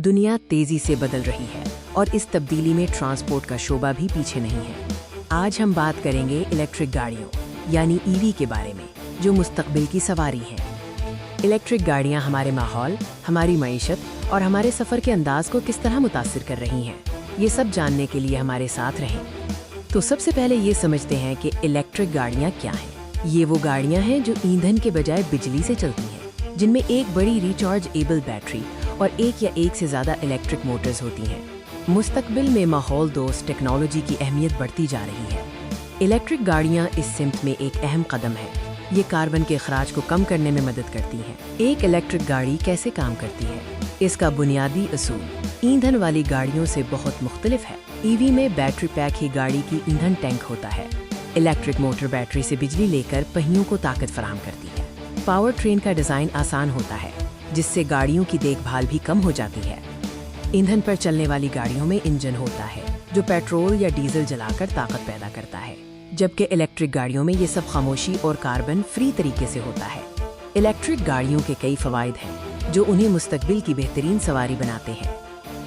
دنیا تیزی سے بدل رہی ہے اور اس تبدیلی میں ٹرانسپورٹ کا شعبہ بھی پیچھے نہیں ہے۔ آج ہم بات کریں گے الیکٹرک گاڑیوں یعنی EV کے بارے میں، جو مستقبل کی سواری ہیں۔ الیکٹرک گاڑیاں ہمارے ماحول، ہماری معیشت اور ہمارے سفر کے انداز کو کس طرح متاثر کر رہی ہیں، یہ سب جاننے کے لیے ہمارے ساتھ رہیں۔ تو سب سے پہلے یہ سمجھتے ہیں کہ الیکٹرک گاڑیاں کیا ہیں۔ یہ وہ گاڑیاں ہیں جو ایندھن کے بجائے بجلی سے چلتی ہیں، جن میں ایک بڑی ریچارج ایبل بیٹری اور ایک یا ایک سے زیادہ الیکٹرک موٹرز ہوتی ہیں۔ مستقبل میں ماحول دوست ٹیکنالوجی کی اہمیت بڑھتی جا رہی ہے۔ الیکٹرک گاڑیاں اس سمت میں ایک اہم قدم ہے۔ یہ کاربن کے اخراج کو کم کرنے میں مدد کرتی ہیں۔ ایک الیکٹرک گاڑی کیسے کام کرتی ہے؟ اس کا بنیادی اصول ایندھن والی گاڑیوں سے بہت مختلف ہے۔ EV میں بیٹری پیک ہی گاڑی کی ایندھن ٹینک ہوتا ہے۔ الیکٹرک موٹر بیٹری سے بجلی لے کر پہیوں کو طاقت فراہم کرتی ہے۔ پاور ٹرین کا ڈیزائن آسان ہوتا ہے، جس سے گاڑیوں کی دیکھ بھال بھی کم ہو جاتی ہے۔ ایندھن پر چلنے والی گاڑیوں میں انجن ہوتا ہے، جو پیٹرول یا ڈیزل جلا کر طاقت پیدا کرتا ہے، جبکہ الیکٹرک گاڑیوں میں یہ سب خاموشی اور کاربن فری طریقے سے ہوتا ہے۔ الیکٹرک گاڑیوں کے کئی فوائد ہیں، جو انہیں مستقبل کی بہترین سواری بناتے ہیں۔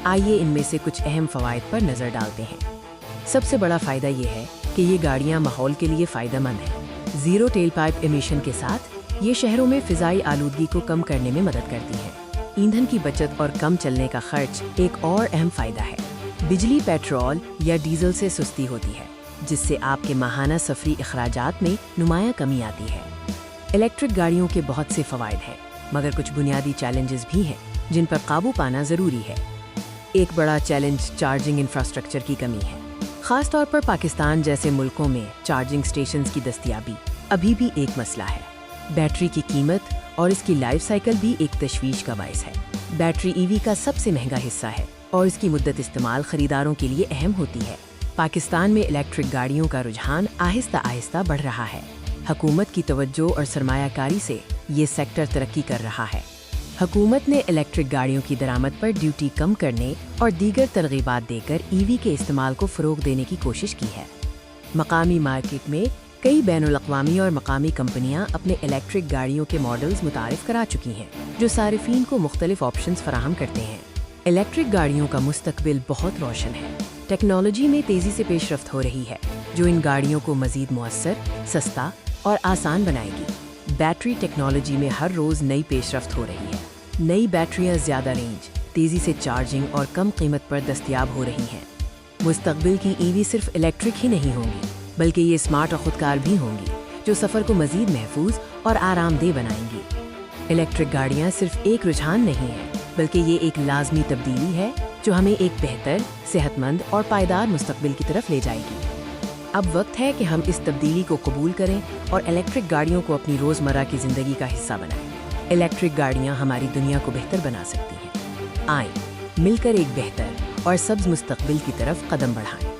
آئیے ان میں سے کچھ اہم فوائد پر نظر ڈالتے ہیں۔ سب سے بڑا فائدہ یہ ہے کہ یہ گاڑیاں ماحول کے لیے فائدہ مند ہیں۔ زیرو ٹیل پائپ ایمیشن کے ساتھ یہ شہروں میں فضائی آلودگی کو کم کرنے میں مدد کرتی ہیں۔ ایندھن کی بچت اور کم چلنے کا خرچ ایک اور اہم فائدہ ہے۔ بجلی پیٹرول یا ڈیزل سے سستی ہوتی ہے، جس سے آپ کے ماہانہ سفری اخراجات میں نمایاں کمی آتی ہے۔ الیکٹرک گاڑیوں کے بہت سے فوائد ہیں، مگر کچھ بنیادی چیلنجز بھی ہیں جن پر قابو پانا ضروری ہے۔ ایک بڑا چیلنج چارجنگ انفراسٹرکچر کی کمی ہے۔ خاص طور پر پاکستان جیسے ملکوں میں چارجنگ اسٹیشنز کی دستیابی ابھی بھی ایک مسئلہ ہے۔ بیٹری کی قیمت اور اس کی لائف سائیکل بھی ایک تشویش کا باعث ہے۔ بیٹری EV کا سب سے مہنگا حصہ ہے اور اس کی مدت استعمال خریداروں کے لیے اہم ہوتی ہے۔ پاکستان میں الیکٹرک گاڑیوں کا رجحان آہستہ آہستہ بڑھ رہا ہے۔ حکومت کی توجہ اور سرمایہ کاری سے یہ سیکٹر ترقی کر رہا ہے۔ حکومت نے الیکٹرک گاڑیوں کی درآمد پر ڈیوٹی کم کرنے اور دیگر ترغیبات دے کر EV کے استعمال کو فروغ دینے کی کوشش کی ہے۔ مقامی مارکیٹ میں کئی بین الاقوامی اور مقامی کمپنیاں اپنے الیکٹرک گاڑیوں کے ماڈلز متعارف کرا چکی ہیں، جو صارفین کو مختلف آپشنز فراہم کرتے ہیں۔ الیکٹرک گاڑیوں کا مستقبل بہت روشن ہے۔ ٹیکنالوجی میں تیزی سے پیش رفت ہو رہی ہے، جو ان گاڑیوں کو مزید مؤثر، سستا اور آسان بنائے گی۔ بیٹری ٹیکنالوجی میں ہر روز نئی پیش رفت ہو رہی ہے۔ نئی بیٹریاں زیادہ رینج، تیزی سے چارجنگ اور کم قیمت پر دستیاب ہو رہی ہیں۔ مستقبل کی EV صرف الیکٹرک ہی نہیں ہوں گی، بلکہ یہ اسمارٹ اور خودکار بھی ہوں گی، جو سفر کو مزید محفوظ اور آرام دہ بنائیں گی۔ الیکٹرک گاڑیاں صرف ایک رجحان نہیں ہیں، بلکہ یہ ایک لازمی تبدیلی ہے جو ہمیں ایک بہتر، صحت مند اور پائیدار مستقبل کی طرف لے جائے گی۔ اب وقت ہے کہ ہم اس تبدیلی کو قبول کریں اور الیکٹرک گاڑیوں کو اپنی روزمرہ کی زندگی کا حصہ بنائیں۔ الیکٹرک گاڑیاں ہماری دنیا کو بہتر بنا سکتی ہیں۔ آئیں، مل کر ایک بہتر اور سبز مستقبل کی طرف قدم بڑھائیں۔